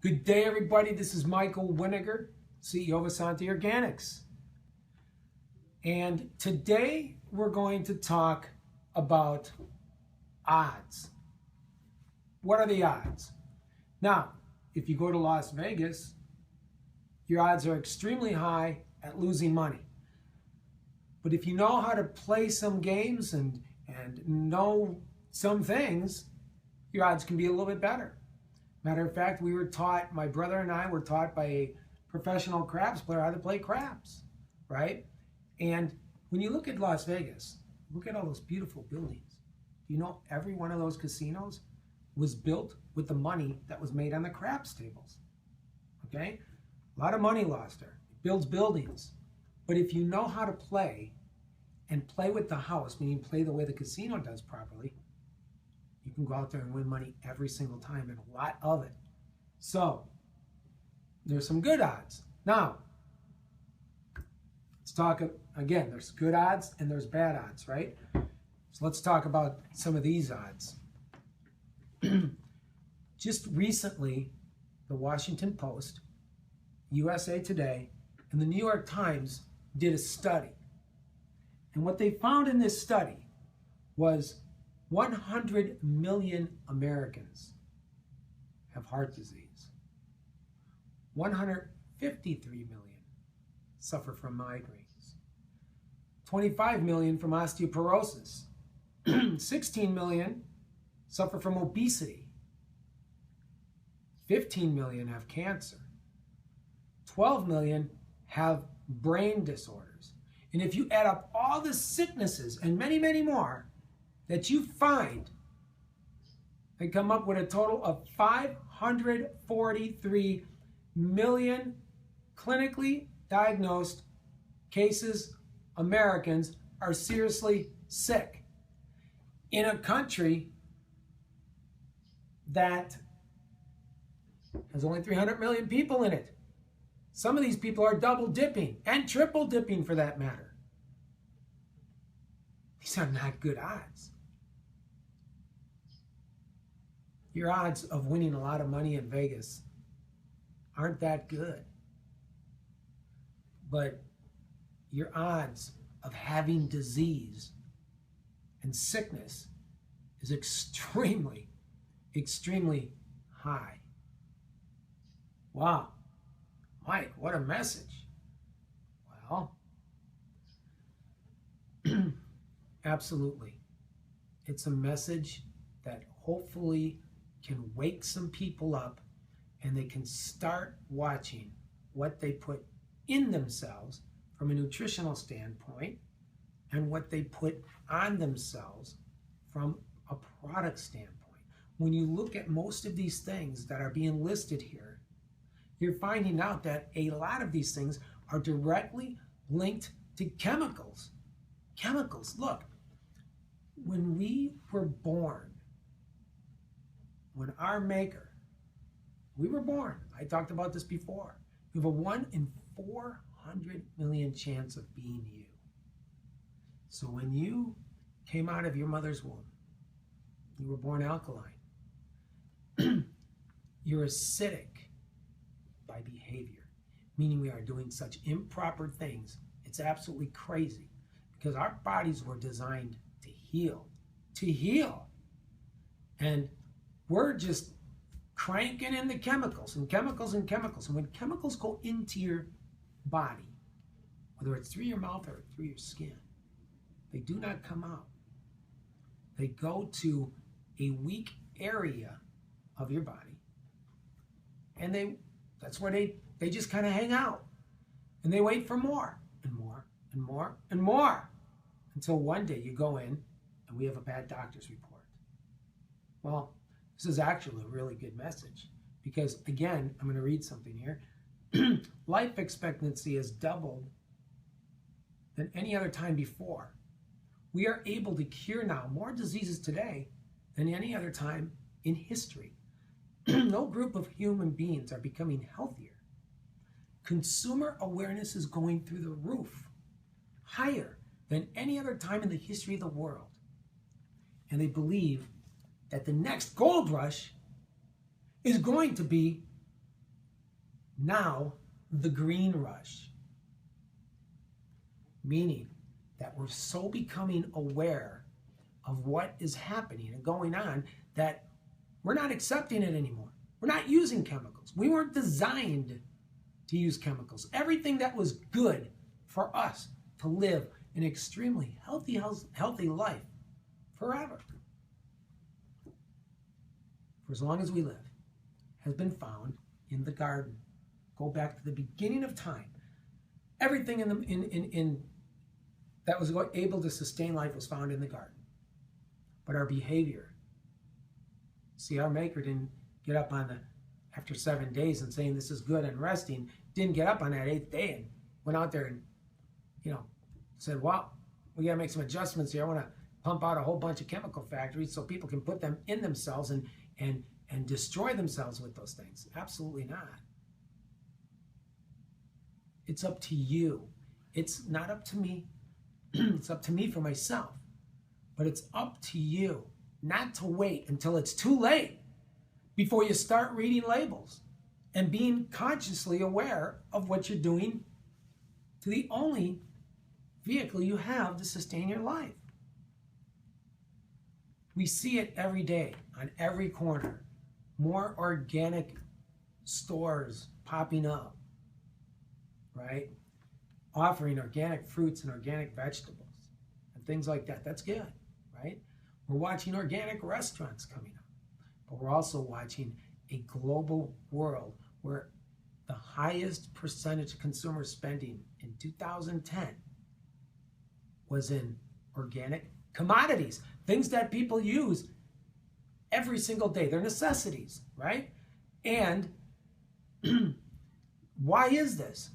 Good day, everybody. This is Michael Wenniger, CEO of Essante Organics. And today we're going to talk about odds. What are the odds? Now, if you go to Las Vegas, your odds are extremely high at losing money. But if you know how to play some games and know some things, your odds can be a little bit better. Matter of fact, we were taught, my brother and I were taught by a professional craps player how to play craps, right? And when you look at Las Vegas, look at all those beautiful buildings. You know, every one of those casinos was built with the money that was made on the craps tables, okay? A lot of money lost there. It builds buildings. But if you know how to play and play with the house, meaning play the way the casino does properly, you can go out there and win money every single time, and a lot of it. So there's some good odds. Now, let's talk again. There's good odds and there's bad odds, right? So let's talk about some of these odds. Just recently, the Washington Post, USA Today, and the New York Times did a study. And what they found in this study was 100 million Americans have heart disease. 153 million suffer from migraines. 25 million from osteoporosis. 16 million suffer from obesity. 15 million have cancer. 12 million have brain disorders. And if you add up all the sicknesses and many, many more that you find, they come up with a total of 543 million clinically diagnosed cases. Americans are seriously sick in a country that has only 300 million people in it. Some of these people are double dipping and triple dipping for that matter. These are not good odds. Your odds of winning a lot of money in Vegas aren't that good. But your odds of having disease and sickness is extremely, extremely high. Wow. Mike, what a message. Well, absolutely. It's a message that hopefully can wake some people up and they can start watching what they put in themselves from a nutritional standpoint and what they put on themselves from a product standpoint. When you look at most of these things that are being listed here, you're finding out that a lot of these things are directly linked to chemicals. Chemicals. Look, when we were born, when our maker, we were born, I talked about this before, you have a 1 in 400 million chance of being you. So when you came out of your mother's womb, you were born alkaline. You're acidic by behavior, meaning we are doing such improper things. It's absolutely crazy because our bodies were designed to heal, and we're just cranking in the chemicals and chemicals and chemicals. And when chemicals go into your body, whether it's through your mouth or through your skin, they do not come out. They go to a weak area of your body, and that's where they just kind of hang out. And they wait for more and more and more and more until one day you go in and we have a bad doctor's report. Well, this is actually a really good message because, again, I'm going to read something here. Life expectancy has doubled than any other time before. We are able to cure now more diseases today than any other time in history. No group of human beings are becoming healthier. Consumer awareness is going through the roof, higher than any other time in the history of the world. And they believe that the next gold rush is going to be Now, the green rush, meaning that we're so becoming aware of what is happening and going on that we're not accepting it anymore. We're not using chemicals. We weren't designed to use chemicals. Everything that was good for us to live an extremely healthy life forever, for as long as we live, has been found in the garden. Go back to the beginning of time. Everything that was able to sustain life was found in the garden. But our behavior, see, our Maker didn't get up after 7 days and saying this is good and resting, didn't get up on that 8th day and went out there and, said, well, we got to make some adjustments here. I want to pump out a whole bunch of chemical factories so people can put them in themselves and destroy themselves with those things. Absolutely not. It's up to you. It's not up to me. It's up to me for myself. But it's up to you not to wait until it's too late before you start reading labels and being consciously aware of what you're doing to the only vehicle you have to sustain your life. We see it every day on every corner. More organic stores popping up, right? Offering organic fruits and organic vegetables and things like that. That's good, right? We're watching organic restaurants coming up, but we're also watching a global world where the highest percentage of consumer spending in 2010 was in organic commodities, things that people use every single day. They're necessities, right? And why is this?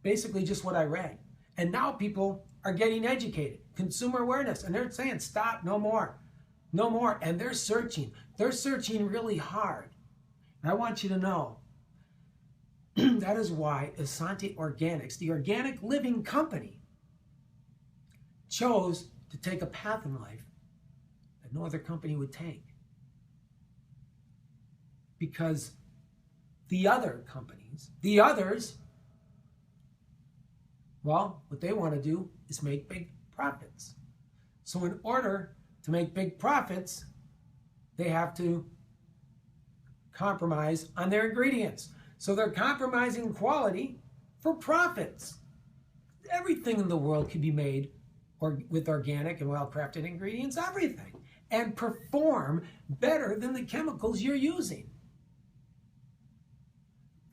Basically just what I read. And now people are getting educated, consumer awareness, and they're saying, stop, no more, no more. And they're searching really hard. And I want you to know that is why Essante Organics, the organic living company, chose to take a path in life that no other company would take. Because the other companies, the others, well, what they want to do is make big profits. So in order to make big profits, they have to compromise on their ingredients. So they're compromising quality for profits. Everything in the world can be made with organic and well-crafted ingredients, everything, and perform better than the chemicals you're using.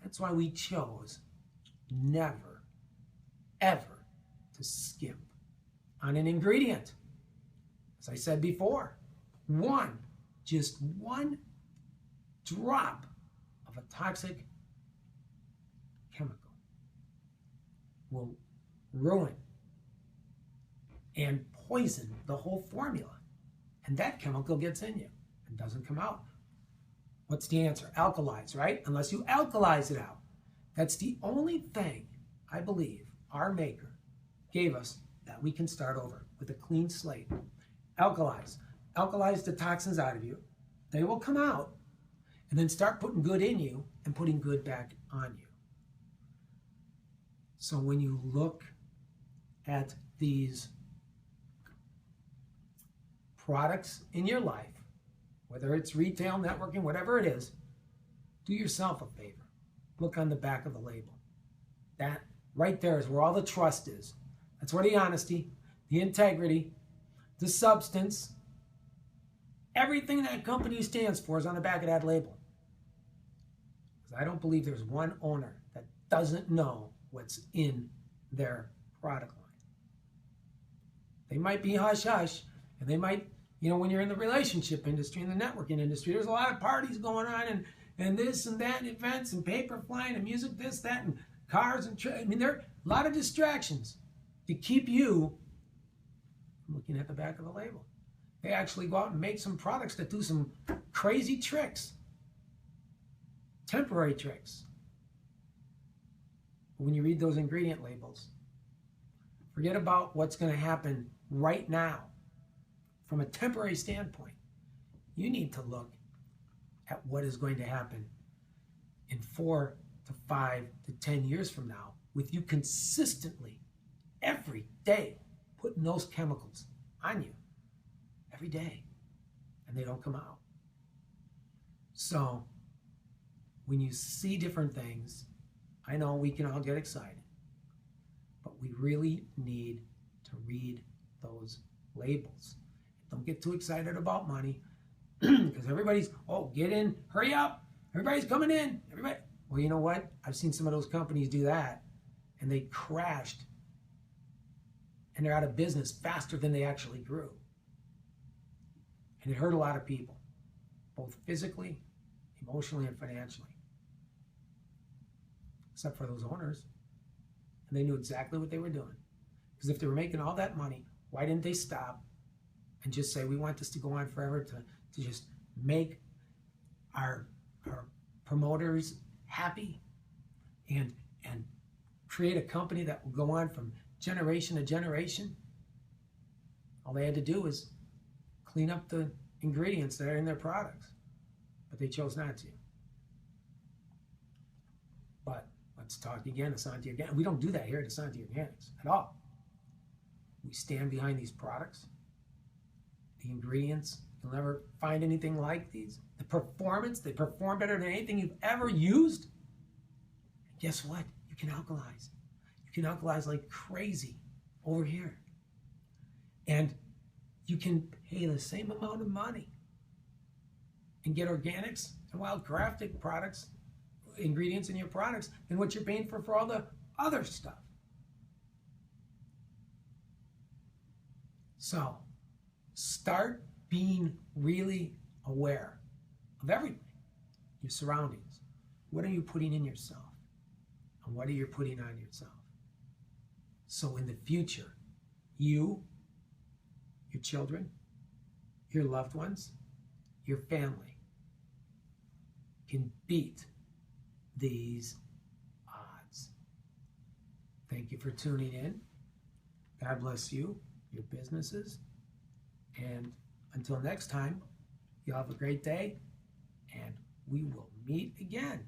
That's why we chose never, ever to skimp on an ingredient. As I said before, just one drop of a toxic chemical will ruin and poison the whole formula. And that chemical gets in you and doesn't come out. What's the answer? Alkalize, right? Unless you alkalize it out. That's the only thing I believe our Maker gave us that we can start over with a clean slate. Alkalize. Alkalize the toxins out of you. They will come out and then start putting good in you and putting good back on you. So when you look at these products in your life, whether it's retail, networking, whatever it is, do yourself a favor. Look on the back of the label. That right there is where all the trust is. That's where the honesty, the integrity, the substance, everything that company stands for is on the back of that label. Because I don't believe there's one owner that doesn't know what's in their product line. They might be hush-hush, and they might, when you're in the relationship industry, in the networking industry, there's a lot of parties going on and this and that, and events and paper flying and music, this, that, and cars and there are a lot of distractions to keep you from looking at the back of the label. They actually go out and make some products that do some crazy tricks, temporary tricks. But when you read those ingredient labels, forget about what's going to happen right now. From a temporary standpoint, you need to look at what is going to happen in 4 to 5 to 10 years from now with you consistently every day putting those chemicals on you every day, and they don't come out. So when you see different things, I know we can all get excited, but we really need to read those labels. Don't get too excited about money because everybody's, oh, get in, hurry up, everybody's coming in, everybody. Well, you know what? I've seen some of those companies do that, and they crashed, and they're out of business faster than they actually grew. And it hurt a lot of people, both physically, emotionally, and financially. Except for those owners. And they knew exactly what they were doing. Because if they were making all that money, why didn't they stop and just say, we want this to go on forever, to just make our promoters happy and create a company that will go on from generation to generation? All they had to do was clean up the ingredients that are in their products. But they chose not to. But let's talk again, Essante again. We don't do that here at Essante Organics at all. We stand behind these products. The ingredients, you'll never find anything like these. The performance, they perform better than anything you've ever used. And guess what? You can alkalize. You can alkalize like crazy over here. And you can pay the same amount of money and get organics and wild crafted products, ingredients in your products, than what you're paying for all the other stuff. So start being really aware of everything, your surroundings. What are you putting in yourself? And what are you putting on yourself? So in the future, you, your children, your loved ones, your family can beat these odds. Thank you for tuning in. God bless you, your businesses, and until next time, you have a great day, and we will meet again.